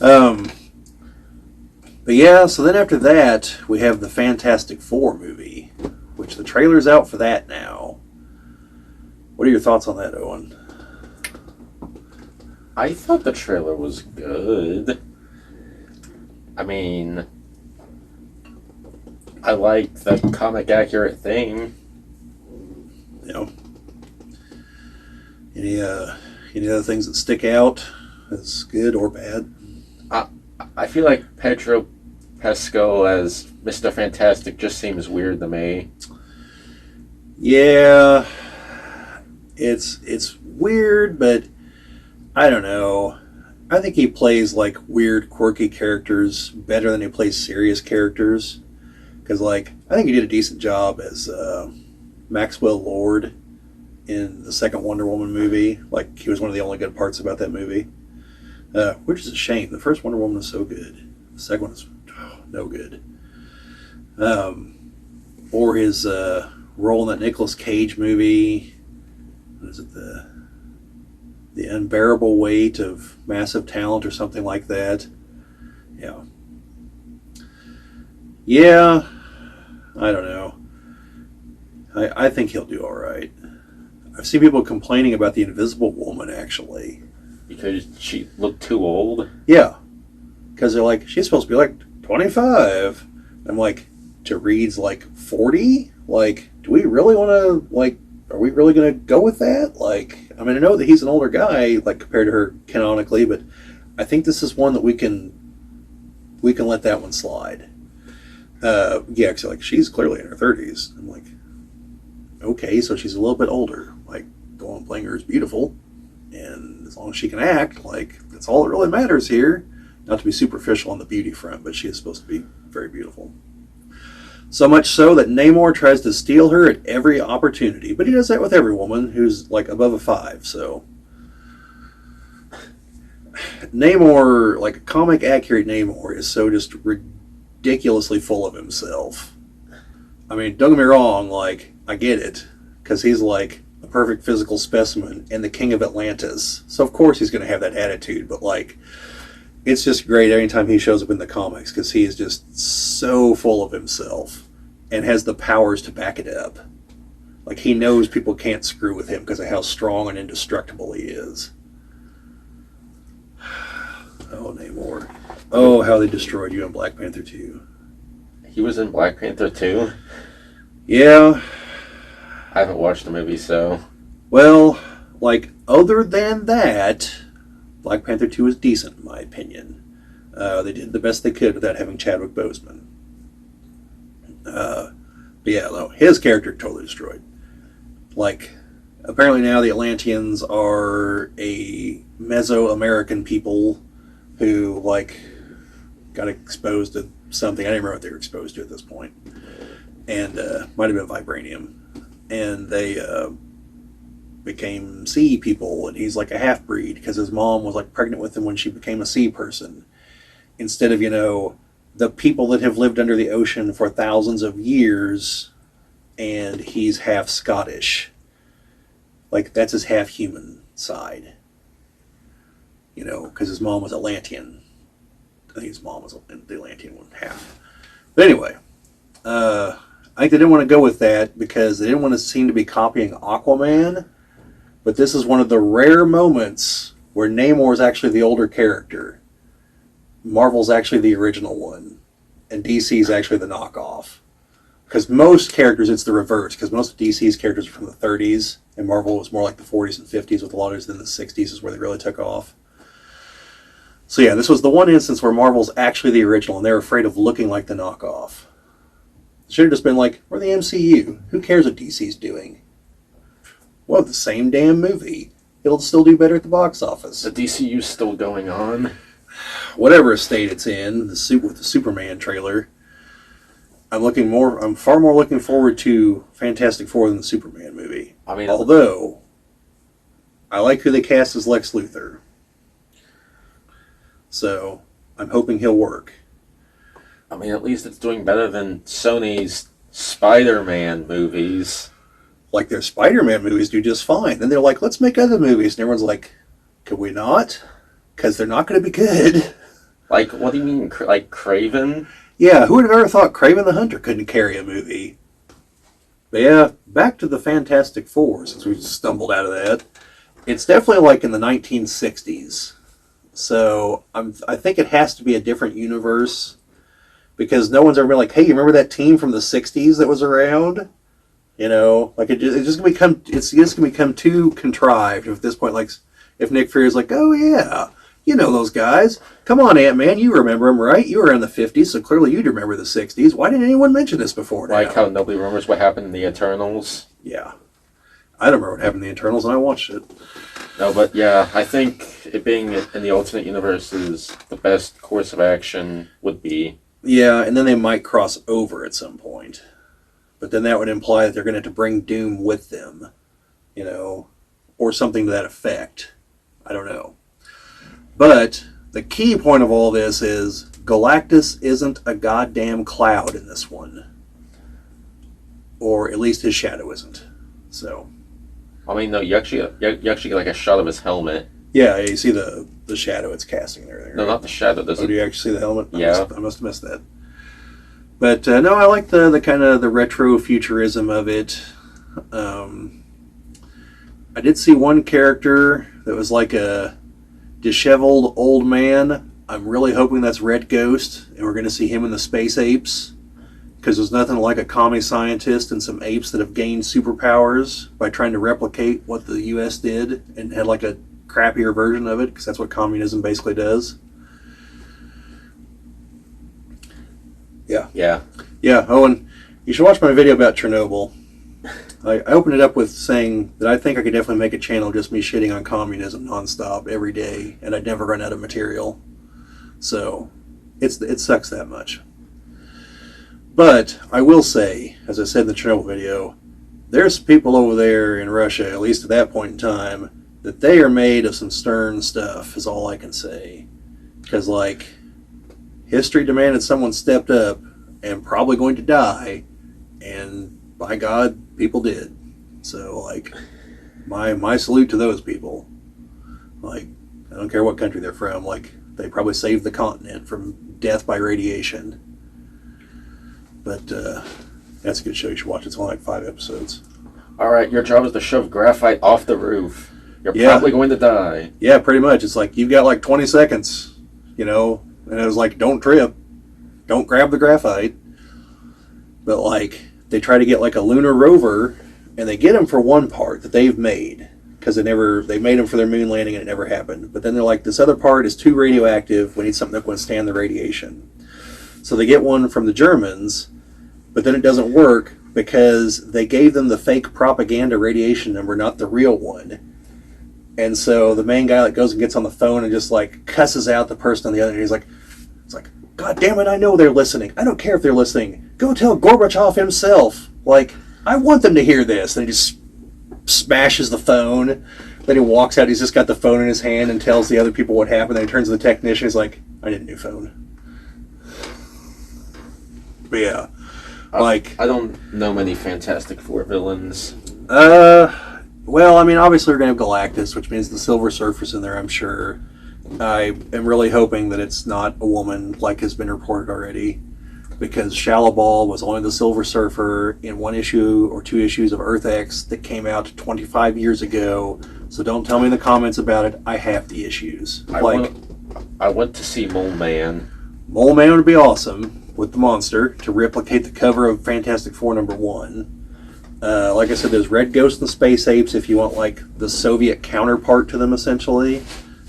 Um, but yeah, so then after that, we have the Fantastic Four movie, which the trailer's out for that now. What are your thoughts on that, Owen? I thought the trailer was good. I mean, I like the comic accurate thing. You know, any other things that stick out as good or bad? I feel like Pedro Pascal as Mr. Fantastic just seems weird to me. Yeah, it's weird, but I don't know. I think he plays like weird, quirky characters better than he plays serious characters. Because, like, I think he did a decent job as Maxwell Lord in the second Wonder Woman movie. Like, he was one of the only good parts about that movie. Which is a shame. The first Wonder Woman was so good. The second one is no good. Or his role in that Nicolas Cage movie. What is it? The Unbearable Weight of Massive Talent or something like that. Yeah. Yeah. I don't know. I think he'll do all right. I've seen people complaining about the Invisible Woman, actually. Because she looked too old? Yeah. Because they're like, she's supposed to be like 25. I'm like, to Reed's like 40? Like, do we really want to, like, are we really going to go with that? Like, I mean, I know that he's an older guy, like, compared to her canonically, but I think this is one that we can let that one slide. Yeah, because like she's clearly in her 30s. I'm like, okay, so she's a little bit older. Like, the one playing her is beautiful, and as long as she can act, like, that's all that really matters here. Not to be superficial on the beauty front, but she is supposed to be very beautiful. So much so that Namor tries to steal her at every opportunity, but he does that with every woman who's like above a 5. So Namor, like comic accurate Namor, is so just ridiculously full of himself. I mean, don't get me wrong, like, I get it, because he's like a perfect physical specimen and the king of Atlantis. So of course he's going to have that attitude, but like, it's just great anytime he shows up in the comics, because he is just so full of himself and has the powers to back it up. Like, he knows people can't screw with him because of how strong and indestructible he is. Oh, Namor. Oh, how they destroyed you in Black Panther 2. He was in Black Panther 2? Yeah. I haven't watched the movie, so... Well, like, other than that, Black Panther 2 is decent, in my opinion. They did the best they could without having Chadwick Boseman. But yeah, no, his character totally destroyed. Like, apparently now the Atlanteans are a Mesoamerican people who, like, got exposed to something. I don't remember what they were exposed to at this point. And might have been vibranium. And they became sea people, and he's like a half-breed because his mom was like pregnant with him when she became a sea person. Instead of, the people that have lived under the ocean for thousands of years, and he's half Scottish. Like, that's his half-human side. Because his mom was Atlantean. I think his mom was the Atlantean one half. But anyway, I think they didn't want to go with that because they didn't want to seem to be copying Aquaman. But this is one of the rare moments where Namor is actually the older character. Marvel's actually the original one. And DC's actually the knockoff. Because most characters, it's the reverse. Because most of DC's characters are from the 30s. And Marvel was more like the 40s and 50s with a lot of it in the 60s is where they really took off. So yeah, this was the one instance where Marvel's actually the original. And they're afraid of looking like the knockoff. It should have just been like, we're the MCU. Who cares what DC's doing? Well, the same damn movie. It'll still do better at the box office. The DCU's still going on? Whatever state it's in, with the Superman trailer. I'm far more looking forward to Fantastic Four than the Superman movie. I mean, although I like who they cast as Lex Luthor. So, I'm hoping he'll work. I mean, at least it's doing better than Sony's Spider-Man movies. Like, their Spider-Man movies do just fine. Then they're like, let's make other movies. And everyone's like, could we not? Because they're not going to be good. Like, what do you mean? Like Craven? Yeah, who would have ever thought Kraven the Hunter couldn't carry a movie? But yeah, back to the Fantastic Four, since we stumbled out of that. It's definitely like in the 1960s. So I think it has to be a different universe because no one's ever been like, hey, you remember that team from the 60s that was around? You know, like it's just gonna become too contrived at this point. Like if Nick Fury's like, oh yeah, you know those guys. Come on, Ant-Man, you remember them, right? You were in the 50s, so clearly you'd remember the 60s. Why didn't anyone mention this before now? Like how nobody remembers what happened in the Eternals. Yeah. I don't remember what happened in the Eternals, and I watched it. No, but yeah, I think it being in the alternate universe is the best course of action would be. Yeah, and then they might cross over at some point. But then that would imply that they're going to have to bring Doom with them, you know, or something to that effect. I don't know. But the key point of all this is Galactus isn't a goddamn cloud in this one. Or at least his shadow isn't. So... I mean, no, you actually get like a shot of his helmet. Yeah, you see the shadow it's casting there. Right? No, not the shadow. Do you actually see the helmet? Yeah. I must have missed that. But no, I like the kind of the retro futurism of it. I did see one character that was like a disheveled old man. I'm really hoping that's Red Ghost, and we're going to see him in the Space Apes. Because there's nothing like a commie scientist and some apes that have gained superpowers by trying to replicate what the U.S. did and had like a crappier version of it, because that's what communism basically does. Yeah. Yeah. Yeah, Owen, you should watch my video about Chernobyl. I opened it up with saying that I think I could definitely make a channel just me shitting on communism nonstop every day, and I'd never run out of material. So, it sucks that much. But I will say, as I said in the Chernobyl video, there's people over there in Russia, at least at that point in time, that they are made of some stern stuff, is all I can say. Because, like, history demanded someone stepped up and probably going to die, and by God, people did. So, like, my salute to those people. Like, I don't care what country they're from, like, they probably saved the continent from death by radiation. But that's a good show. You should watch it. It's only like 5 episodes. All right, your job is to shove graphite off the roof. You're probably going to die. Yeah, pretty much. It's like, you've got like 20 seconds, you know? And it was like, don't trip. Don't grab the graphite. But like, they try to get like a lunar rover, and they get him for one part that they've made. Because they made him for their moon landing and it never happened. But then they're like, this other part is too radioactive. We need something that can withstand the radiation. So they get one from the Germans. But then it doesn't work because they gave them the fake propaganda radiation number, not the real one. And so the main guy that goes and gets on the phone and just like cusses out the person on the other end. He's like, it's like, God damn it, I know they're listening. I don't care if they're listening. Go tell Gorbachev himself. Like, I want them to hear this. And he just smashes the phone. Then he walks out. He's just got the phone in his hand and tells the other people what happened. Then he turns to the technician. He's like, I need a new phone. But yeah. Like, I don't know many Fantastic Four villains. Well, I mean, obviously we're going to have Galactus, which means the Silver Surfer's in there, I'm sure. I am really hoping that it's not a woman, like has been reported already, because Shallowball was only the Silver Surfer in 1 issue or 2 issues of Earth X that came out 25 years ago. So don't tell me in the comments about it. I have the issues. I want to see Mole Man. Mole Man would be awesome with the monster to replicate the cover of Fantastic Four #1. Like I said, there's Red Ghost and Space Apes if you want like the Soviet counterpart to them, essentially.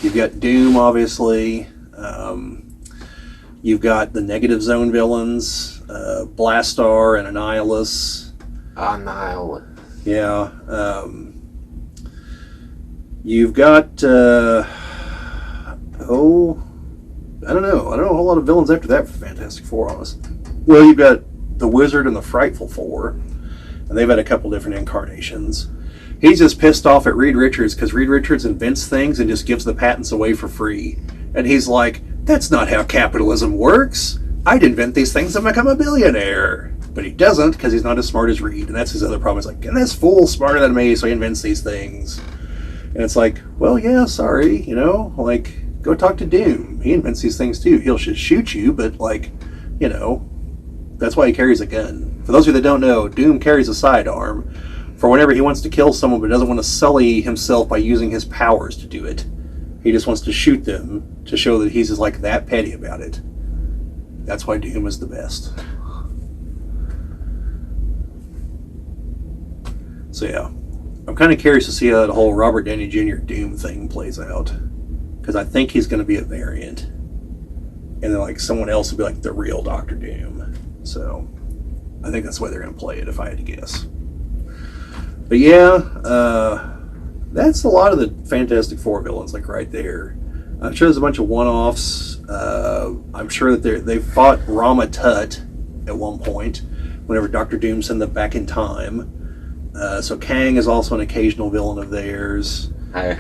You've got Doom, obviously. You've got the Negative Zone villains, Blastar and Annihilus. Annihilus. Yeah. You've got I don't know a whole lot of villains after that for the Fantastic Four, honestly. Well, you've got the Wizard and the Frightful Four, and they've had a couple different incarnations. He's just pissed off at Reed Richards because Reed Richards invents things and just gives the patents away for free. And he's like, that's not how capitalism works. I'd invent these things and become a billionaire. But he doesn't because he's not as smart as Reed, and that's his other problem. He's like, and this fool's smarter than me, so he invents these things. And it's like, well, yeah, sorry, you know, like, Go talk to Doom. He invents these things too. He'll just shoot you, but like, you know, that's why he carries a gun. For those of you that don't know, Doom carries a sidearm for whenever he wants to kill someone but doesn't want to sully himself by using his powers to do it. He just wants to shoot them to show that he's just like that petty about it. That's why Doom is the best. So yeah, I'm kind of curious to see how that whole Robert Downey Jr. Doom thing plays out. Because I think he's going to be a variant. And then like someone else will be like the real Doctor Doom. So I think that's the way they're going to play it if I had to guess. But yeah, that's a lot of the Fantastic Four villains, like right there. I'm sure there's a bunch of one-offs. I'm sure that they fought Rama Tut at one point, whenever Doctor Doom sent them back in time. So Kang is also an occasional villain of theirs. I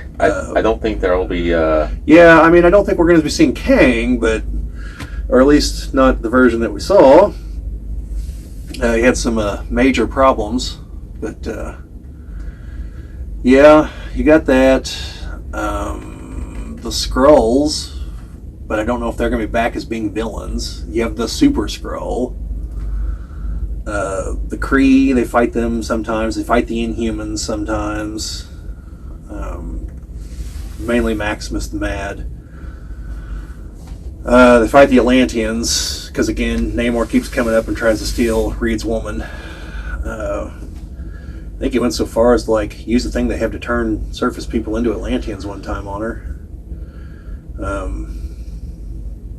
don't think there will be. Yeah, I mean, I don't think we're going to be seeing Kang, but or at least not the version that we saw. He had some major problems, but yeah, you got that. The Skrulls, but I don't know if they're going to be back as being villains. You have the Super Skrull. The Kree, they fight them sometimes. They fight the Inhumans sometimes. Mainly Maximus the Mad. They fight the Atlanteans, because again, Namor keeps coming up and tries to steal Reed's woman. I think he went so far as to like use the thing they have to turn surface people into Atlanteans one time on her.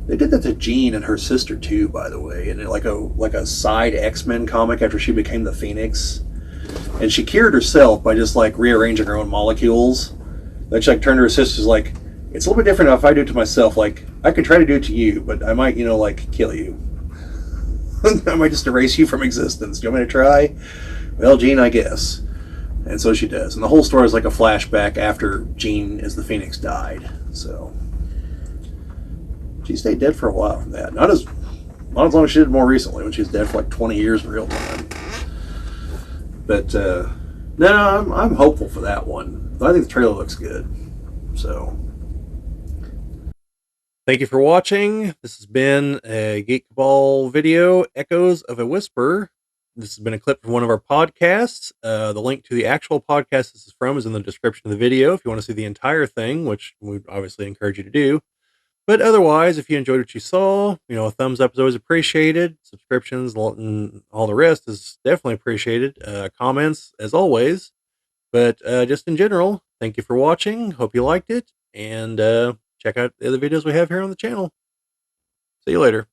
They did that to Jean and her sister too, by the way, and like a side X-Men comic after she became the Phoenix, and she cured herself by just like rearranging her own molecules. Then she like turned to her sisters like, it's a little bit different if I do it to myself. Like I could try to do it to you, but I might like kill you. I might just erase you from existence. Do you want me to try? Well, Jean, I guess. And so she does. And the whole story is like a flashback after Jean as the Phoenix died. So she stayed dead for a while from that. Not as long as she did more recently, when she was dead for like 20 years in real time. But no, I'm hopeful for that one. I think the trailer looks good. So thank you for watching. This has been a Geek Cabal video, Echoes of a Whisper. This has been a clip from one of our podcasts. The link to the actual podcast this is from is in the description of the video if you want to see the entire thing, which we obviously encourage you to do. But otherwise, if you enjoyed what you saw, a thumbs up is always appreciated. Subscriptions and all the rest is definitely appreciated. Comments, as always. But just in general, thank you for watching. Hope you liked it. And check out the other videos we have here on the channel. See you later.